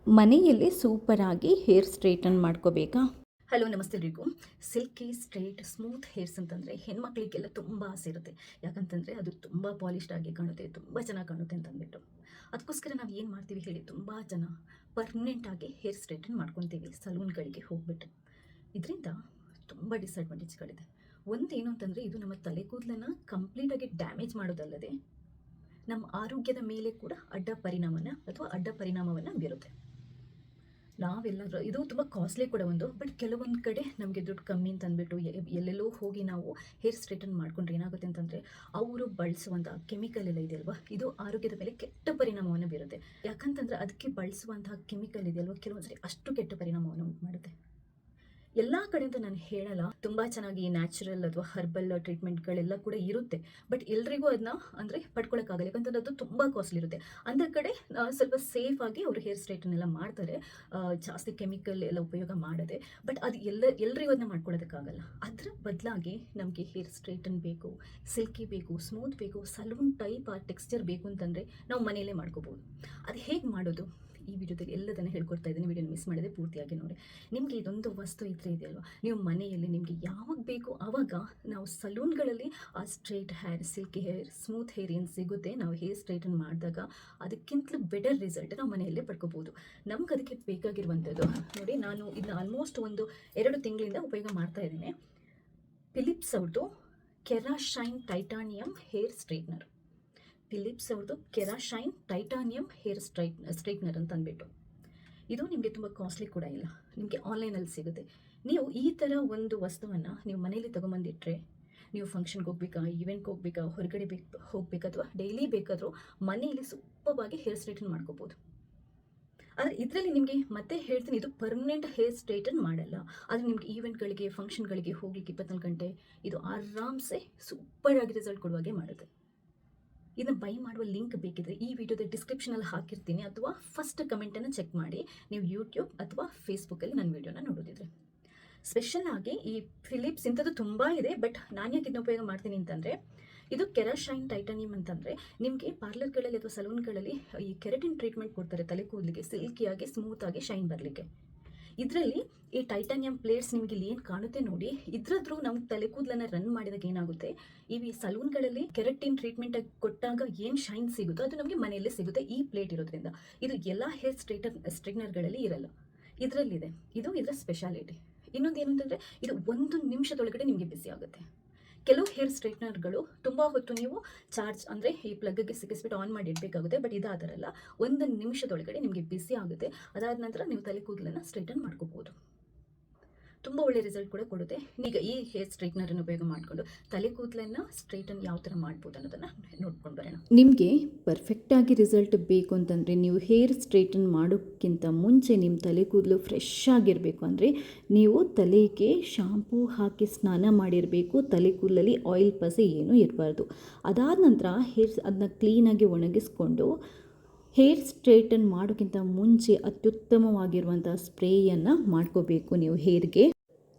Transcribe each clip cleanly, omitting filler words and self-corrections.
ಮನೆಯಲ್ಲಿ ಸೂಪರಾಗಿ hair straighten ಮಾಡ್ಕೋಬೇಕಾ? Hello ನಮಸ್ತೆ ಎಲ್ರಿಗೂ. ಸಿಲ್ಕಿ ಸ್ಟ್ರೇಟ್ ಸ್ಮೂತ್ ಹೇರ್ಸ್ ಅಂತಂದರೆ ಹೆಣ್ಮಕ್ಳಿಗೆಲ್ಲ ತುಂಬ ಆಸೆ ಇರುತ್ತೆ. ಯಾಕಂತಂದರೆ ಅದು ತುಂಬ ಪಾಲಿಶ್ಡ್ ಆಗಿ ಕಾಣುತ್ತೆ, ತುಂಬ ಚೆನ್ನಾಗಿ ಕಾಣುತ್ತೆ ಅಂತ ಅಂದ್ಬಿಟ್ಟು. ಅದಕ್ಕೋಸ್ಕರ ನಾವು ಏನು ಮಾಡ್ತೀವಿ ಹೇಳಿ, ತುಂಬ ಜನ ಪರ್ಮನೆಂಟಾಗಿ ಹೇರ್ ಸ್ಟ್ರೇಟನ್ ಮಾಡ್ಕೊತೀವಿ ಸಲೂನ್ಗಳಿಗೆ ಹೋಗ್ಬಿಟ್ಟು. ಇದರಿಂದ ತುಂಬ ಡಿಸಡ್ವಾಂಟೇಜ್ಗಳಿದೆ. ಒಂದೇನು ಅಂತಂದರೆ, ಇದು ನಮ್ಮ ತಲೆ ಕೂದಲನ್ನು ಕಂಪ್ಲೀಟಾಗಿ ಡ್ಯಾಮೇಜ್ ಮಾಡೋದಲ್ಲದೆ ನಮ್ಮ ಆರೋಗ್ಯದ ಮೇಲೆ ಕೂಡ ಅಡ್ಡ ಪರಿಣಾಮವನ್ನು ಬೀರುತ್ತೆ. ನಾವೆಲ್ಲರೂ ಇದು ತುಂಬ ಕಾಸ್ಟ್ಲಿ ಕೂಡ ಒಂದು, ಬಟ್ ಕೆಲವೊಂದು ಕಡೆ ನಮಗೆ ದುಡ್ಡು ಕಮ್ಮಿ ಅಂತ ಅಂದ್ಬಿಟ್ಟು ಎಲ್ಲೆಲ್ಲೋ ಹೋಗಿ ನಾವು ಹೇರ್ ಸ್ಟ್ರೈಟನ್ ಮಾಡ್ಕೊಂಡ್ರೆ ಏನಾಗುತ್ತೆ ಅಂತಂದರೆ, ಅವರು ಬಳಸುವಂಥ ಕೆಮಿಕಲ್ ಎಲ್ಲ ಇದೆಯಲ್ವಾ, ಇದು ಆರೋಗ್ಯದ ಮೇಲೆ ಕೆಟ್ಟ ಪರಿಣಾಮವನ್ನು ಬೀರುತ್ತೆ. ಯಾಕಂತಂದರೆ ಅದಕ್ಕೆ ಬಳಸುವಂತಹ ಕೆಮಿಕಲ್ ಇದೆಯಲ್ವ, ಕೆಲವೊಂದ್ಸರಿ ಅಷ್ಟು ಕೆಟ್ಟ ಪರಿಣಾಮವನ್ನು ಉಂಟು ಮಾಡುತ್ತೆ. ಎಲ್ಲ ಕಡೆಯಿಂದ ನಾನು ಹೇಳಲ್ಲ, ತುಂಬ ಚೆನ್ನಾಗಿ ನ್ಯಾಚುರಲ್ ಅಥವಾ ಹರ್ಬಲ್ ಟ್ರೀಟ್ಮೆಂಟ್ಗಳೆಲ್ಲ ಕೂಡ ಇರುತ್ತೆ. ಬಟ್ ಎಲ್ರಿಗೂ ಅದನ್ನ ಅಂದರೆ ಪಡ್ಕೊಳಕ್ಕಾಗಲ್ಲ, ಯಾಕಂತಂದ್ರೆ ಅದು ತುಂಬ ಕಾಸ್ಟ್ಲಿ ಇರುತ್ತೆ. ಅಂಥ ಕಡೆ ಸ್ವಲ್ಪ ಸೇಫ್ ಆಗಿ ಅವರು ಹೇರ್ ಸ್ಟ್ರೈಟನ್ ಎಲ್ಲ ಮಾಡ್ತಾರೆ, ಜಾಸ್ತಿ ಕೆಮಿಕಲ್ ಎಲ್ಲ ಉಪಯೋಗ ಮಾಡದೆ. ಬಟ್ ಅದು ಎಲ್ರಿಗೂ ಅದನ್ನ ಮಾಡ್ಕೊಳ್ಳೋದಕ್ಕಾಗಲ್ಲ. ಅದರ ಬದಲಾಗಿ ನಮಗೆ ಹೇರ್ ಸ್ಟ್ರೈಟನ್ ಬೇಕು, ಸಿಲ್ಕಿ ಬೇಕು, ಸ್ಮೂತ್ ಬೇಕು, ಸಲೂನ್ ಟೈಪ್ ಆ ಟೆಕ್ಸ್ಚರ್ ಬೇಕು ಅಂತಂದರೆ ನಾವು ಮನೆಯಲ್ಲೇ ಮಾಡ್ಕೋಬೋದು. ಅದು ಹೇಗೆ ಮಾಡೋದು, ಈ ವಿಡಿಯೋದಲ್ಲಿ ಎಲ್ಲದನ್ನು ಹೇಳ್ಕೊಡ್ತಾ ಇದ್ದೀನಿ. ವಿಡಿಯೋನ ಮಿಸ್ ಮಾಡಿದೆ ಪೂರ್ತಿಯಾಗಿ ನೋಡಿ. ನಿಮಗೆ ಇದೊಂದು ವಸ್ತು ಇದ್ರೆ ಇದೆಯಲ್ವ, ನೀವು ಮನೆಯಲ್ಲಿ ನಿಮಗೆ ಯಾವಾಗ ಬೇಕು ಆವಾಗ ನಾವು ಸಲೂನ್ಗಳಲ್ಲಿ ಆ straight hair, silky hair, smooth hair ಏನು ಸಿಗುತ್ತೆ, ನಾವು ಹೇರ್ ಸ್ಟ್ರೈಟನ್ ಮಾಡಿದಾಗ ಅದಕ್ಕಿಂತಲೂ ಬೆಟರ್ ರಿಸಲ್ಟ್ ನಾವು ಮನೆಯಲ್ಲೇ ಪಡ್ಕೋಬೋದು. ನಮ್ಗೆ ಅದಕ್ಕೆ ಬೇಕಾಗಿರುವಂಥದ್ದು ನೋಡಿ, ನಾನು ಇದನ್ನ ಆಲ್ಮೋಸ್ಟ್ 2 ತಿಂಗಳಿಂದ ಉಪಯೋಗ ಮಾಡ್ತಾ ಇದ್ದೀನಿ. ಫಿಲಿಪ್ಸ್ ಅವ್ರದ್ದು ಕೆರಾಶೈನ್ ಟೈಟಾನಿಯಂ ಹೇರ್ ಸ್ಟ್ರೈಟ್ನರ್. ಫಿಲಿಪ್ಸ್ ಅವ್ರದ್ದು ಕೆರಾಶೈನ್ ಟೈಟಾನಿಯಂ ಹೇರ್ ಸ್ಟ್ರೈಟ್ನರ್ ಅಂತ ಅಂದ್ಬಿಟ್ಟು. ಇದು ನಿಮಗೆ ತುಂಬ ಕಾಸ್ಟ್ಲಿ ಕೂಡ ಇಲ್ಲ, ನಿಮಗೆ ಆನ್ಲೈನಲ್ಲಿ ಸಿಗುತ್ತೆ. ನೀವು ಈ ಥರ ಒಂದು ವಸ್ತುವನ್ನು ನೀವು ಮನೇಲಿ ತೊಗೊಂಬಂದಿಟ್ರೆ, ನೀವು ಫಂಕ್ಷನ್ಗೆ ಹೋಗ್ಬೇಕಾ, ಈವೆಂಟ್ಗೆ ಹೋಗ್ಬೇಕಾ, ಹೊರಗಡೆ ಹೋಗ್ಬೇಕಾ ಅಥವಾ ಡೈಲಿ ಬೇಕಾದರೂ ಮನೆಯಲ್ಲಿ ಸೂಪರ್ವಾಗಿ ಹೇರ್ ಸ್ಟ್ರೈಟನ್ ಮಾಡ್ಕೋಬೋದು. ಆದರೆ ಇದರಲ್ಲಿ ನಿಮಗೆ ಮತ್ತೆ ಹೇಳ್ತೀನಿ, ಇದು ಪರ್ಮನೆಂಟ್ ಹೇರ್ ಸ್ಟ್ರೈಟನ್ ಮಾಡಲ್ಲ. ಆದರೆ ನಿಮಗೆ ಈವೆಂಟ್ಗಳಿಗೆ, ಫಂಕ್ಷನ್ಗಳಿಗೆ ಹೋಗ್ಲಿಕ್ಕೆ 24 ಗಂಟೆ ಇದು ಆರಾಮ್ಸೆ ಸೂಪರಾಗಿ ರಿಸಲ್ಟ್ ಕೊಡುವಾಗೆ ಮಾಡುತ್ತೆ. ಇದನ್ನು ಬೈ ಮಾಡುವ ಲಿಂಕ್ ಬೇಕಿದ್ರೆ ಈ ವಿಡಿಯೋದ ಡಿಸ್ಕ್ರಿಪ್ಷನಲ್ಲಿ ಹಾಕಿರ್ತೀನಿ, ಅಥವಾ ಫಸ್ಟ್ ಕಮೆಂಟನ್ನು ಚೆಕ್ ಮಾಡಿ ನೀವು ಯೂಟ್ಯೂಬ್ ಅಥವಾ ಫೇಸ್ಬುಕ್ಕಲ್ಲಿ ನನ್ನ ವಿಡಿಯೋನ ನೋಡೋದಿದ್ರೆ. ಸ್ಪೆಷಲ್ ಆಗಿ ಈ ಫಿಲಿಪ್ಸ್ ಇಂಥದ್ದು ತುಂಬ ಇದೆ, ಬಟ್ ನಾನು ಯಾಕೆ ಇದನ್ನ ಉಪಯೋಗ ಮಾಡ್ತೀನಿ ಅಂತಂದರೆ, ಇದು ಕೆರಾಶೈನ್ ಟೈಟಾನಿಯಂ ಅಂತಂದರೆ ನಿಮಗೆ ಪಾರ್ಲರ್ಗಳಲ್ಲಿ ಅಥವಾ ಸಲೂನ್ಗಳಲ್ಲಿ ಈ ಕೆರಾಟಿನ್ ಟ್ರೀಟ್ಮೆಂಟ್ ಕೊಡ್ತಾರೆ ತಲೆ ಕೂದಲಿಗೆ ಸಿಲ್ಕಿಯಾಗಿ ಸ್ಮೂತಾಗಿ ಶೈನ್ ಬರಲಿಕ್ಕೆ. ಇದರಲ್ಲಿ ಈ ಟೈಟಾನಿಯಂ ಪ್ಲೇಟ್ಸ್ ನಿಮಗೆ ಇಲ್ಲಿ ಏನು ಕಾಣುತ್ತೆ ನೋಡಿ, ಇದ್ರದ್ರೂ ನಮ್ಮ ತಲೆ ಕೂದಲನ್ನು ರನ್ ಮಾಡಿದಾಗ ಏನಾಗುತ್ತೆ, ಈ ಸಲೂನ್ಗಳಲ್ಲಿ ಕೆರಾಟಿನ್ ಟ್ರೀಟ್ಮೆಂಟ್ ಕೊಟ್ಟಾಗ ಏನು ಶೈನ್ ಸಿಗುತ್ತೋ ಅದು ನಮಗೆ ಮನೆಯಲ್ಲೇ ಸಿಗುತ್ತೆ ಈ ಪ್ಲೇಟ್ ಇರೋದ್ರಿಂದ. ಇದು ಎಲ್ಲ ಹೇರ್ ಸ್ಟ್ರೈಟ್ನರ್ಗಳಲ್ಲಿ ಇರಲ್ಲ, ಇದರಲ್ಲಿದೆ. ಇದು ಇದರ ಸ್ಪೆಷಾಲಿಟಿ. ಇನ್ನೊಂದು ಏನು ಅಂತಂದರೆ, ಇದು 1 ನಿಮಿಷದೊಳಗಡೆ ನಿಮಗೆ ಬಿಸಿ ಆಗುತ್ತೆ. ಕೆಲವು ಹೇರ್ ಸ್ಟ್ರೈಟ್ನರ್ಗಳು ತುಂಬ ಹೊತ್ತು ನೀವು ಚಾರ್ಜ್ ಅಂದರೆ ಈ ಪ್ಲಗ್ಗೆ ಸಿಕ್ಕಿಸ್ಬಿಟ್ಟು ಆನ್ ಮಾಡಿ ಇಡಬೇಕಾಗುತ್ತೆ. ಬಟ್ ಇದಾದರಲ್ಲ, 1 ನಿಮಿಷದೊಳಗಡೆ ನಿಮಗೆ ಬಿಸಿ ಆಗುತ್ತೆ. ಅದಾದ ನಂತರ ನೀವು ತಲೆ ಕೂದಲನ್ನು ಸ್ಟ್ರೈಟನ್ ಮಾಡ್ಕೋಬೋದು. ತುಂಬ ಒಳ್ಳೆ ರಿಸಲ್ಟ್ ಕೂಡ ಕೊಡುತ್ತೆ. ಈಗ ಈ ಹೇರ್ ಸ್ಟ್ರೈಟ್ನರನ್ನು ಉಪಯೋಗ ಮಾಡಿಕೊಂಡು ತಲೆ ಕೂದಲನ್ನು ಸ್ಟ್ರೈಟನ್ ಯಾವ ಥರ ಮಾಡ್ಬೋದು ಅನ್ನೋದನ್ನು ನೋಡ್ಕೊಂಡು ಬರೋಣ. ನಿಮಗೆ ಪರ್ಫೆಕ್ಟಾಗಿ ರಿಸಲ್ಟ್ ಬೇಕು ಅಂತಂದರೆ, ನೀವು ಹೇರ್ ಸ್ಟ್ರೈಟನ್ ಮಾಡೋಕ್ಕಿಂತ ಮುಂಚೆ ನಿಮ್ಮ ತಲೆ ಕೂದಲು ಫ್ರೆಶ್ ಆಗಿರಬೇಕು. ಅಂದರೆ ನೀವು ತಲೆಗೆ ಶಾಂಪೂ ಹಾಕಿ ಸ್ನಾನ ಮಾಡಿರಬೇಕು, ತಲೆ ಕೂದಲಲ್ಲಿ ಆಯಿಲ್ ಪಸೆ ಏನೂ ಇರಬಾರ್ದು. ಅದಾದ ನಂತರ ಅದನ್ನ ಕ್ಲೀನಾಗಿ ಒಣಗಿಸ್ಕೊಂಡು ಹೇರ್ ಸ್ಟ್ರೈಟನ್ ಮಾಡೋಕ್ಕಿಂತ ಮುಂಚೆ ಅತ್ಯುತ್ತಮವಾಗಿರುವಂಥ ಸ್ಪ್ರೇಯನ್ನು ಮಾಡ್ಕೋಬೇಕು ನೀವು ಹೇರ್ಗೆ.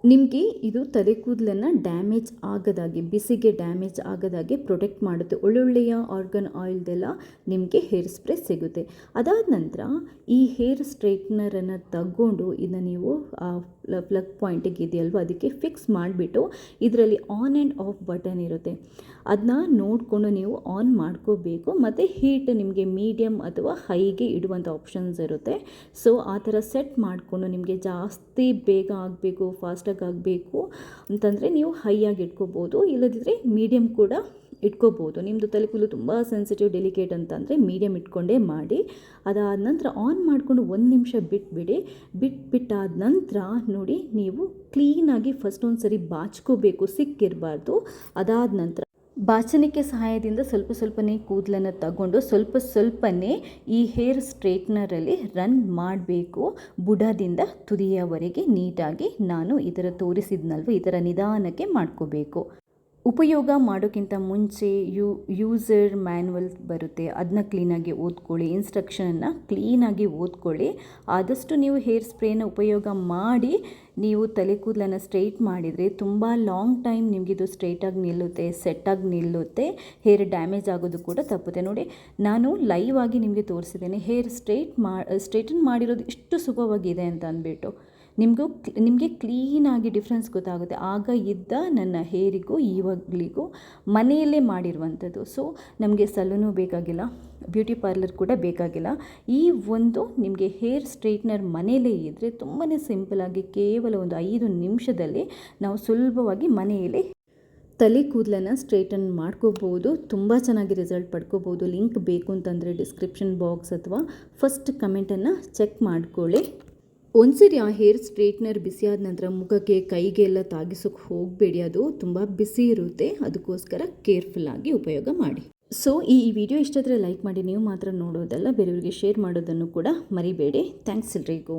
ನಿಮಗೆ ಇದು ತಲೆ ಕೂದಲನ್ನು ಡ್ಯಾಮೇಜ್ ಆಗದಾಗೆ, ಬಿಸಿಗೆ ಡ್ಯಾಮೇಜ್ ಆಗದಾಗೆ ಪ್ರೊಟೆಕ್ಟ್ ಮಾಡುತ್ತೆ. ಒಳ್ಳೊಳ್ಳೆಯ ಆರ್ಗನ್ ಆಯಿಲ್ದೆಲ್ಲ ನಿಮಗೆ ಹೇರ್ ಸ್ಪ್ರೇ ಸಿಗುತ್ತೆ. ಅದಾದ ನಂತರ ಈ ಹೇರ್ ಸ್ಟ್ರೈಟ್ನರನ್ನು ತಗೊಂಡು ಇದನ್ನು ನೀವು ಪ್ಲಗ್ ಪಾಯಿಂಟಿಗೆ ಇದೆಯಲ್ವ ಅದಕ್ಕೆ ಫಿಕ್ಸ್ ಮಾಡಿಬಿಟ್ಟು, ಇದರಲ್ಲಿ ಆನ್ ಆ್ಯಂಡ್ ಆಫ್ ಬಟನ್ ಇರುತ್ತೆ, ಅದನ್ನ ನೋಡಿಕೊಂಡು ನೀವು ಆನ್ ಮಾಡ್ಕೋಬೇಕು. ಮತ್ತು ಹೀಟ್ ನಿಮಗೆ ಮೀಡಿಯಮ್ ಅಥವಾ ಹೈಗೆ ಇಡುವಂಥ ಆಪ್ಷನ್ಸ್ ಇರುತ್ತೆ. ಸೊ ಆ ಥರ ಸೆಟ್ ಮಾಡಿಕೊಂಡು ನಿಮಗೆ ಜಾಸ್ತಿ ಬೇಗ ಆಗಬೇಕು, ಫಾಸ್ಟಾಗಿ ಆಗಬೇಕು ಅಂತಂದರೆ ನೀವು ಹೈಯಾಗಿ ಇಟ್ಕೋಬೋದು, ಇಲ್ಲದಿದ್ದರೆ ಮೀಡಿಯಮ್ ಕೂಡ ಇಟ್ಕೋಬೋದು. ನಿಮ್ಮದು ತಲೆ ಕೂದಲು ತುಂಬ ಸೆನ್ಸಿಟಿವ್, ಡೆಲಿಕೇಟ್ ಅಂತಂದರೆ ಮೀಡಿಯಮ್ ಇಟ್ಕೊಂಡೇ ಮಾಡಿ. ಅದಾದ ನಂತರ ಆನ್ ಮಾಡಿಕೊಂಡು 1 ನಿಮಿಷ ಬಿಟ್ಟಾದ ನಂತರ ನೋಡಿ, ನೀವು ಕ್ಲೀನಾಗಿ ಫಸ್ಟ್ ಒಂದು ಸರಿ ಬಾಚ್ಕೋಬೇಕು, ಸಿಕ್ಕಿರಬಾರ್ದು. ಅದಾದ ನಂತರ ಬಾಚಣಿಕೆ ಸಹಾಯದಿಂದ ಸ್ವಲ್ಪನೇ ಕೂದಲನ್ನು ತಗೊಂಡು ಸ್ವಲ್ಪನೇ ಈ ಹೇರ್ ಸ್ಟ್ರೈಟ್ನರಲ್ಲಿ ರನ್ ಮಾಡಬೇಕು, ಬುಡದಿಂದ ತುದಿಯವರೆಗೆ ನೀಟಾಗಿ. ನಾನು ಈ ಥರ ತೋರಿಸಿದ್ನಲ್ವ, ಈ ಥರ ನಿಧಾನಕ್ಕೆ ಮಾಡ್ಕೋಬೇಕು. ಉಪಯೋಗ ಮಾಡೋಕ್ಕಿಂತ ಮುಂಚೆ ಯೂಸರ್ ಮ್ಯಾನ್ಯಲ್ ಬರುತ್ತೆ, ಅದನ್ನ ಕ್ಲೀನಾಗಿ ಓದ್ಕೊಳ್ಳಿ, ಇನ್ಸ್ಟ್ರಕ್ಷನನ್ನು ಕ್ಲೀನಾಗಿ ಓದ್ಕೊಳ್ಳಿ. ಆದಷ್ಟು ನೀವು ಹೇರ್ ಸ್ಪ್ರೇನ ಉಪಯೋಗ ಮಾಡಿ ನೀವು ತಲೆ ಕೂದಲನ್ನು ಸ್ಟ್ರೈಟ್ ಮಾಡಿದರೆ ತುಂಬ ಲಾಂಗ್ ಟೈಮ್ ನಿಮಗಿದು ಸ್ಟ್ರೈಟಾಗಿ ನಿಲ್ಲುತ್ತೆ, ಸೆಟ್ಟಾಗಿ ನಿಲ್ಲುತ್ತೆ, ಹೇರ್ ಡ್ಯಾಮೇಜ್ ಆಗೋದು ಕೂಡ ತಪ್ಪುತ್ತೆ. ನೋಡಿ, ನಾನು ಲೈವ್ ಆಗಿ ನಿಮಗೆ ತೋರಿಸಿದ್ದೇನೆ ಹೇರ್ ಸ್ಟ್ರೈಟನ್ ಮಾಡಿರೋದು ಇಷ್ಟು ಸುಖವಾಗಿದೆ ಅಂತ ಅಂದ್ಬಿಟ್ಟು. ನಿಮಗೆ ಕ್ಲೀನಾಗಿ ಡಿಫ್ರೆನ್ಸ್ ಗೊತ್ತಾಗುತ್ತೆ. ಆಗ ಇದ್ದ ನನ್ನ ಹೇರಿಗೂ ಇವಾಗಲಿಗೂ ಮನೆಯಲ್ಲೇ ಮಾಡಿರುವಂಥದ್ದು. ಸೊ ನಮಗೆ ಸಲೂನು ಬೇಕಾಗಿಲ್ಲ, ಬ್ಯೂಟಿ ಪಾರ್ಲರ್ ಕೂಡ ಬೇಕಾಗಿಲ್ಲ. ಈ ಒಂದು ನಿಮಗೆ ಹೇರ್ ಸ್ಟ್ರೈಟ್ನರ್ ಮನೆಯಲ್ಲೇ ಇದ್ದರೆ ತುಂಬಾ ಸಿಂಪಲಾಗಿ ಕೇವಲ ಒಂದು 5 ನಿಮಿಷದಲ್ಲಿ ನಾವು ಸುಲಭವಾಗಿ ಮನೆಯಲ್ಲೇ ತಲೆ ಕೂದಲನ್ನು ಸ್ಟ್ರೈಟನ್ ಮಾಡ್ಕೋಬೋದು. ತುಂಬ ಚೆನ್ನಾಗಿ ರಿಸಲ್ಟ್ ಪಡ್ಕೋಬೋದು. ಲಿಂಕ್ ಬೇಕು ಅಂತಂದರೆ ಡಿಸ್ಕ್ರಿಪ್ಷನ್ ಬಾಕ್ಸ್ ಅಥವಾ ಫಸ್ಟ್ ಕಮೆಂಟನ್ನು ಚೆಕ್ ಮಾಡ್ಕೊಳ್ಳಿ. ಒಂದ್ಸರಿ ಆ ಹೇರ್ ಸ್ಟ್ರೈಟ್ನರ್ ಬಿಸಿಯಾದ ನಂತರ ಮುಖಕ್ಕೆ ಕೈಗೆಲ್ಲ ತಾಗಿಸೋಕೆ ಹೋಗಬೇಡಿ, ಅದು ತುಂಬ ಬಿಸಿ ಇರುತ್ತೆ. ಅದಕ್ಕೋಸ್ಕರ ಕೇರ್ಫುಲ್ಲಾಗಿ ಉಪಯೋಗ ಮಾಡಿ. ಸೊ ಈ ವಿಡಿಯೋ ಇಷ್ಟ ಆದರೆ ಲೈಕ್ ಮಾಡಿ. ನೀವು ಮಾತ್ರ ನೋಡೋದಲ್ಲ, ಬೇರೆಯವರಿಗೆ ಶೇರ್ ಮಾಡೋದನ್ನು ಕೂಡ ಮರಿಬೇಡಿ. ಥ್ಯಾಂಕ್ಸ್ ಎಲ್ರಿಗೂ.